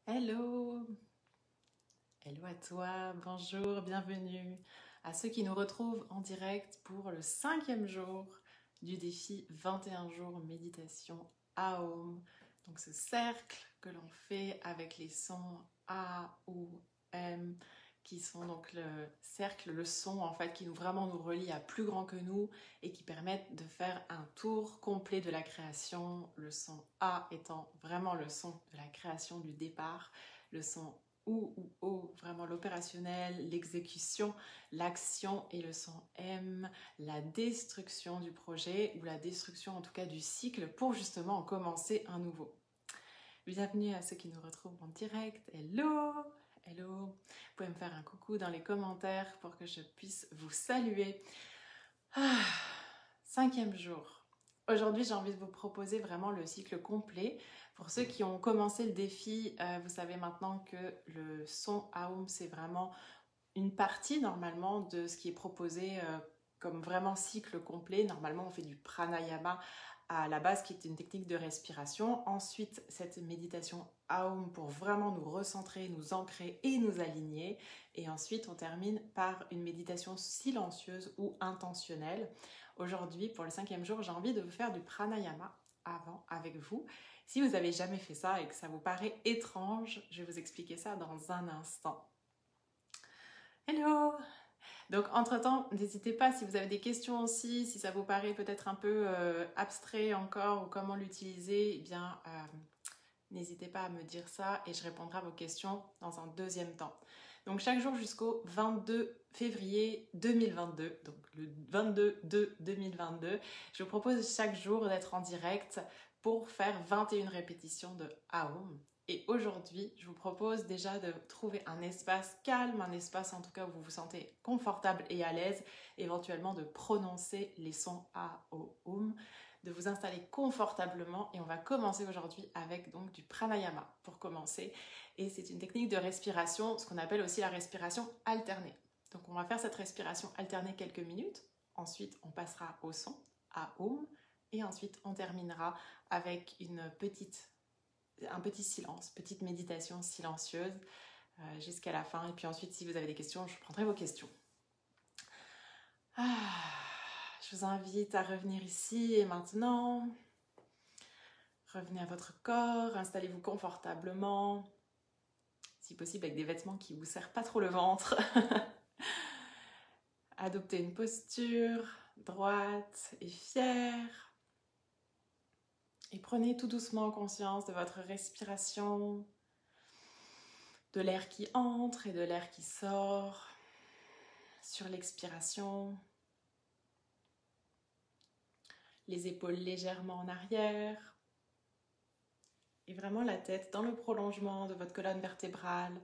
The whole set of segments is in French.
Hello, hello à toi, bonjour, bienvenue à ceux qui nous retrouvent en direct pour le 5e jour du défi 21 jours méditation Aum. Donc ce cercle que l'on fait avec les sons A, ou M, qui sont donc le cercle, le son en fait qui vraiment nous relie à plus grand que nous et qui permettent de faire un tour complet de la création. Le son A étant vraiment le son de la création du départ, le son ou O, vraiment l'opérationnel, l'exécution, l'action, et le son M, la destruction du projet ou la destruction en tout cas du cycle pour justement en commencer un nouveau. Bienvenue à ceux qui nous retrouvent en direct. Hello, hello. Vous pouvez me faire un coucou dans les commentaires pour que je puisse vous saluer. 5e jour. Aujourd'hui, j'ai envie de vous proposer vraiment le cycle complet. Pour ceux qui ont commencé le défi, vous savez maintenant que le son Aum, c'est vraiment une partie normalement de ce qui est proposé comme vraiment cycle complet. Normalement, on fait du pranayama à la base, qui est une technique de respiration. Ensuite, cette méditation Aum pour vraiment nous recentrer, nous ancrer et nous aligner. Et ensuite, on termine par une méditation silencieuse ou intentionnelle. Aujourd'hui, pour le 5e jour, j'ai envie de vous faire du pranayama avant avec vous. Si vous n'avez jamais fait ça et que ça vous paraît étrange, je vais vous expliquer ça dans un instant. Hello! Donc entre-temps, n'hésitez pas si vous avez des questions aussi, si ça vous paraît peut-être un peu abstrait encore ou comment l'utiliser, eh bien n'hésitez pas à me dire ça et je répondrai à vos questions dans un deuxième temps. Donc chaque jour jusqu'au 22 février 2022, donc le 22/2/2022, je vous propose chaque jour d'être en direct pour faire 21 répétitions de Aum. Et aujourd'hui, je vous propose déjà de trouver un espace calme, un espace en tout cas où vous vous sentez confortable et à l'aise, éventuellement de prononcer les sons A, O, Oum, de vous installer confortablement. Et on va commencer aujourd'hui avec donc du pranayama pour commencer. Et c'est une technique de respiration, ce qu'on appelle aussi la respiration alternée. Donc on va faire cette respiration alternée quelques minutes. Ensuite, on passera au son A, Oum. Et ensuite, on terminera avec un petit silence, petite méditation silencieuse jusqu'à la fin. Et puis ensuite, si vous avez des questions, je prendrai vos questions. Je vous invite à revenir ici et maintenant. Revenez à votre corps, installez-vous confortablement. Si possible avec des vêtements qui ne vous serrent pas trop le ventre. Adoptez une posture droite et fière. Et prenez tout doucement conscience de votre respiration, de l'air qui entre et de l'air qui sort sur l'expiration. Les épaules légèrement en arrière. Et vraiment la tête dans le prolongement de votre colonne vertébrale.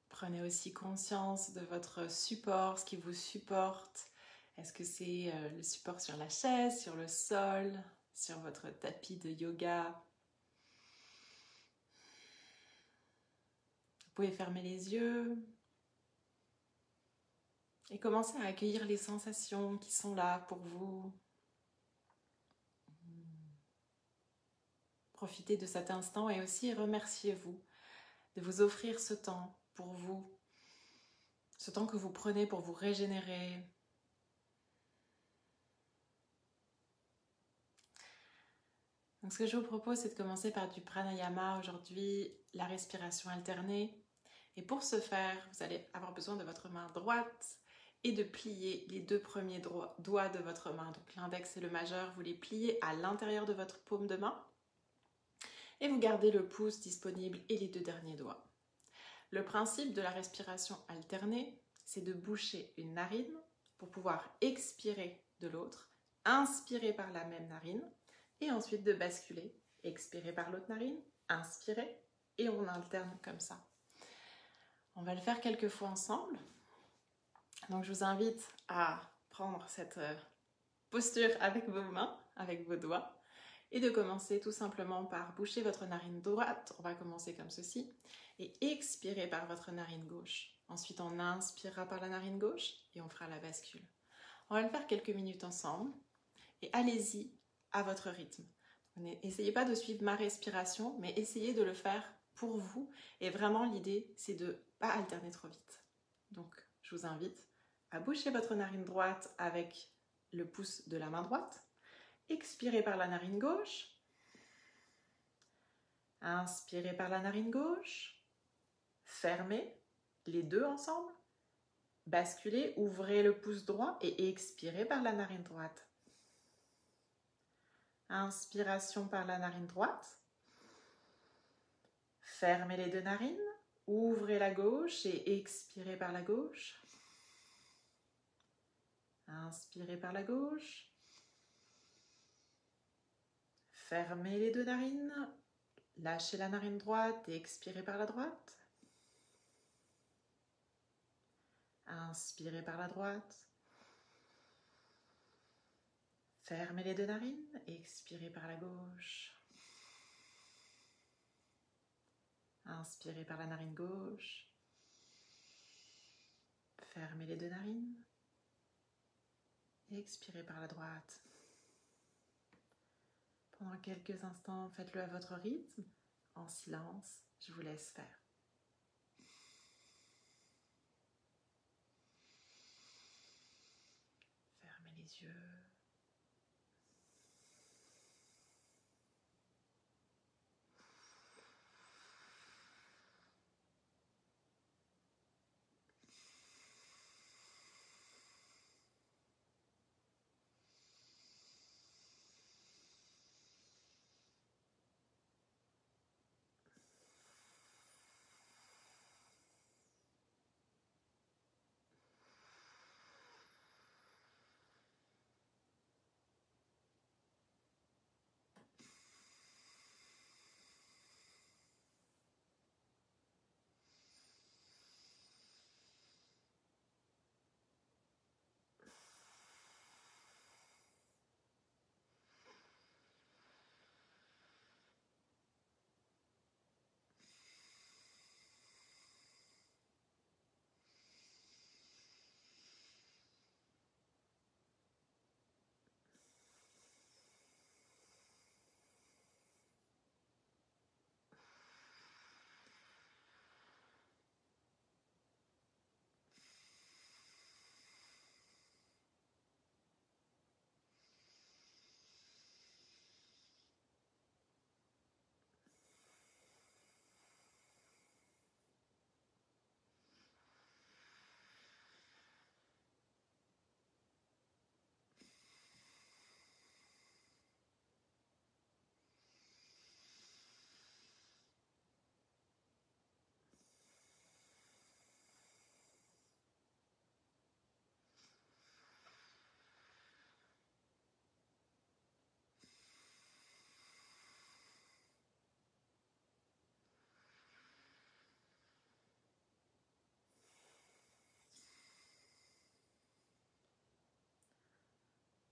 Prenez aussi conscience de votre support, ce qui vous supporte. Est-ce que c'est le support sur la chaise, sur le sol, sur votre tapis de yoga? Vous pouvez fermer les yeux et commencer à accueillir les sensations qui sont là pour vous. Profitez de cet instant et aussi remerciez-vous de vous offrir ce temps pour vous, ce temps que vous prenez pour vous régénérer. Donc ce que je vous propose, c'est de commencer par du pranayama aujourd'hui, la respiration alternée. Et pour ce faire, vous allez avoir besoin de votre main droite et de plier les 2 premiers doigts de votre main. Donc l'index et le majeur, vous les pliez à l'intérieur de votre paume de main. Et vous gardez le pouce disponible et les 2 derniers doigts. Le principe de la respiration alternée, c'est de boucher une narine pour pouvoir expirer de l'autre, inspirer par la même narine, et ensuite de basculer, expirer par l'autre narine, inspirer, et on alterne comme ça. On va le faire quelques fois ensemble. Donc je vous invite à prendre cette posture avec vos mains, avec vos doigts, et de commencer tout simplement par boucher votre narine droite. On va commencer comme ceci, et expirer par votre narine gauche. Ensuite, on inspirera par la narine gauche et on fera la bascule. On va le faire quelques minutes ensemble, et allez-y à votre rythme. N'essayez pas de suivre ma respiration, mais essayez de le faire pour vous. Et vraiment, l'idée, c'est de ne pas alterner trop vite. Donc, je vous invite à boucher votre narine droite avec le pouce de la main droite. Expirez par la narine gauche. Inspirez par la narine gauche. Fermez les deux ensemble. Basculez, ouvrez le pouce droit et expirez par la narine droite. Inspiration par la narine droite. Fermez les deux narines. Ouvrez la gauche et expirez par la gauche. Inspirez par la gauche. Fermez les deux narines. Lâchez la narine droite et expirez par la droite. Inspirez par la droite. Fermez les deux narines. Expirez par la gauche. Inspirez par la narine gauche. Fermez les deux narines. Expirez par la droite. Pendant quelques instants, faites-le à votre rythme, en silence. Je vous laisse faire. Fermez les yeux.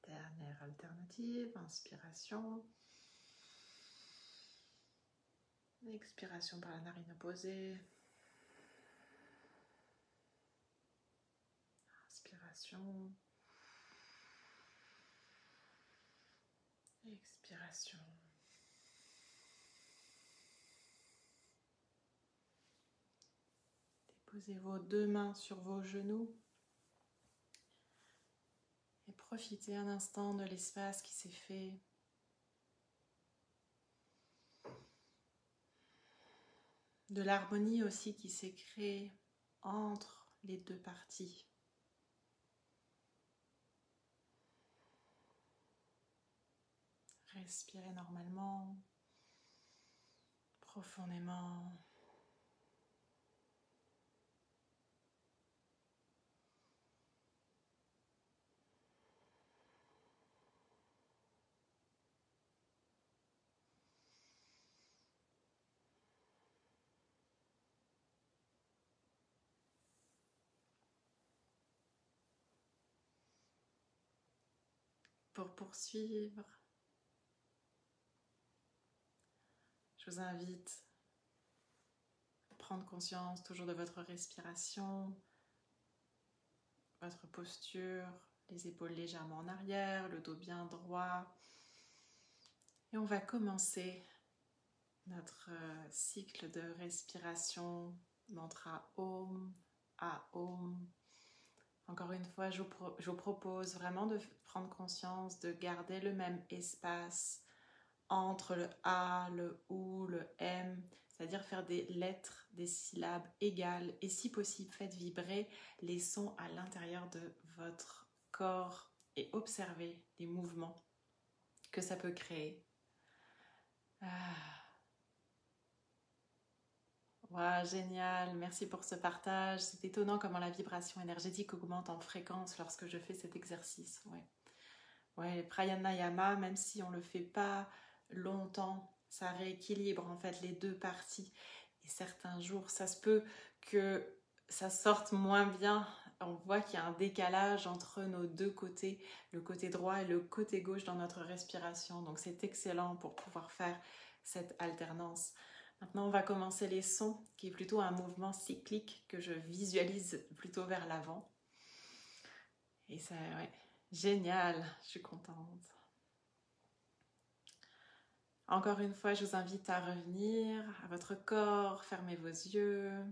Dernière alternative, inspiration. Expiration par la narine opposée. Inspiration. Expiration. Déposez vos deux mains sur vos genoux. Et profitez un instant de l'espace qui s'est fait. De l'harmonie aussi qui s'est créée entre les deux parties. Respirez normalement, profondément. Pour poursuivre, je vous invite à prendre conscience toujours de votre respiration, votre posture, les épaules légèrement en arrière, le dos bien droit. Et on va commencer notre cycle de respiration, mantra Om, à Om. Encore une fois, je vous propose vraiment de prendre conscience, de garder le même espace entre le A, le OU, le M, c'est-à-dire faire des lettres, des syllabes égales et si possible, faites vibrer les sons à l'intérieur de votre corps et observez les mouvements que ça peut créer. Wow, génial, merci pour ce partage. C'est étonnant comment la vibration énergétique augmente en fréquence lorsque je fais cet exercice. Ouais, pranayama, même si on ne le fait pas longtemps, ça rééquilibre en fait les deux parties. Et certains jours, ça se peut que ça sorte moins bien. On voit qu'il y a un décalage entre nos deux côtés, le côté droit et le côté gauche dans notre respiration. Donc c'est excellent pour pouvoir faire cette alternance. Maintenant, on va commencer les sons, qui est plutôt un mouvement cyclique que je visualise plutôt vers l'avant. Et ça, ouais, génial, je suis contente. Encore une fois, je vous invite à revenir à votre corps, fermez vos yeux,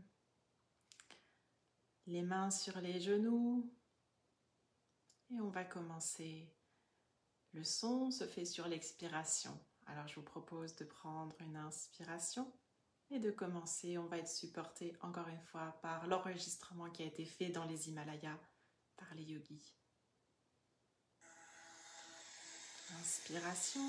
les mains sur les genoux. Et on va commencer. Le son se fait sur l'expiration. Alors je vous propose de prendre une inspiration et de commencer. On va être supporté encore une fois par l'enregistrement qui a été fait dans les Himalayas par les yogis. Inspiration.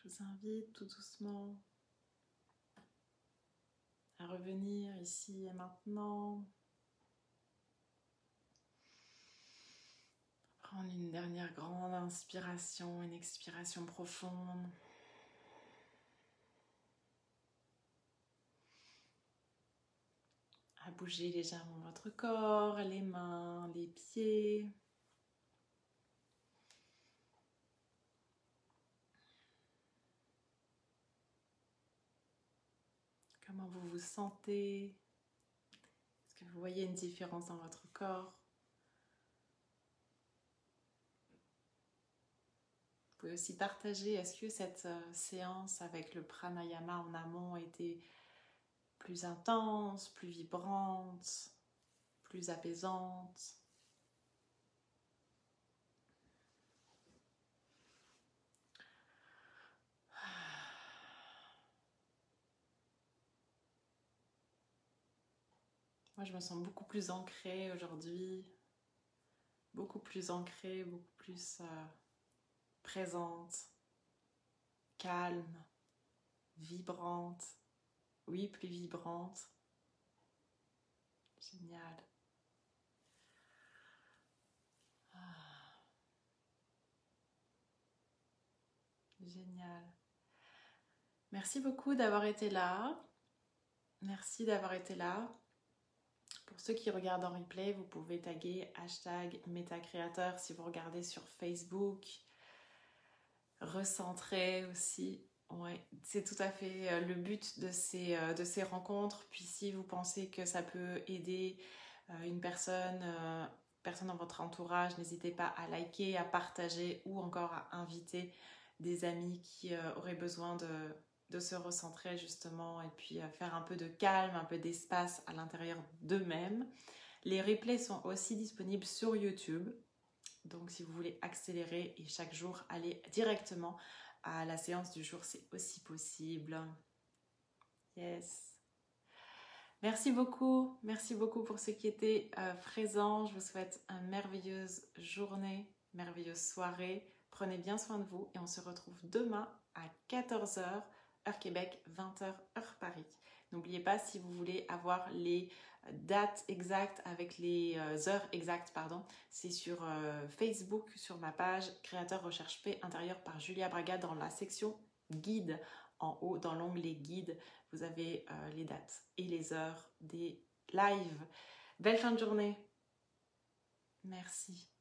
Je vous invite tout doucement à revenir ici et maintenant. Prendre une dernière grande inspiration, une expiration profonde. À bouger légèrement votre corps, les mains, les pieds. Comment vous vous sentez? Est-ce que vous voyez une différence dans votre corps? Vous pouvez aussi partager, est-ce que cette séance avec le pranayama en amont était plus intense, plus vibrante, plus apaisante? Moi, je me sens beaucoup plus ancrée aujourd'hui, beaucoup plus ancrée, beaucoup plus présente, calme, vibrante. Oui, plus vibrante. Génial. Génial. Merci beaucoup d'avoir été là. Merci d'avoir été là. Pour ceux qui regardent en replay, vous pouvez taguer #metacreateur si vous regardez sur Facebook. Recentrer aussi. Ouais, c'est tout à fait le but de ces rencontres. Puis si vous pensez que ça peut aider une personne dans votre entourage, n'hésitez pas à liker, à partager ou encore à inviter des amis qui auraient besoin de se recentrer justement et puis faire un peu de calme, un peu d'espace à l'intérieur d'eux-mêmes. Les replays sont aussi disponibles sur YouTube. Donc si vous voulez accélérer et chaque jour aller directement à la séance du jour, c'est aussi possible. Yes. Merci beaucoup pour ceux qui étaient présents. Je vous souhaite une merveilleuse journée, merveilleuse soirée. Prenez bien soin de vous et on se retrouve demain à 14h, heure Québec, 20h, heure Paris. N'oubliez pas, si vous voulez avoir les dates exactes avec les heures exactes, c'est sur Facebook, sur ma page Créateur Recherche Paix intérieure par Julia Braga dans la section guide. En haut, dans l'onglet guide, vous avez les dates et les heures des lives. Belle fin de journée. Merci.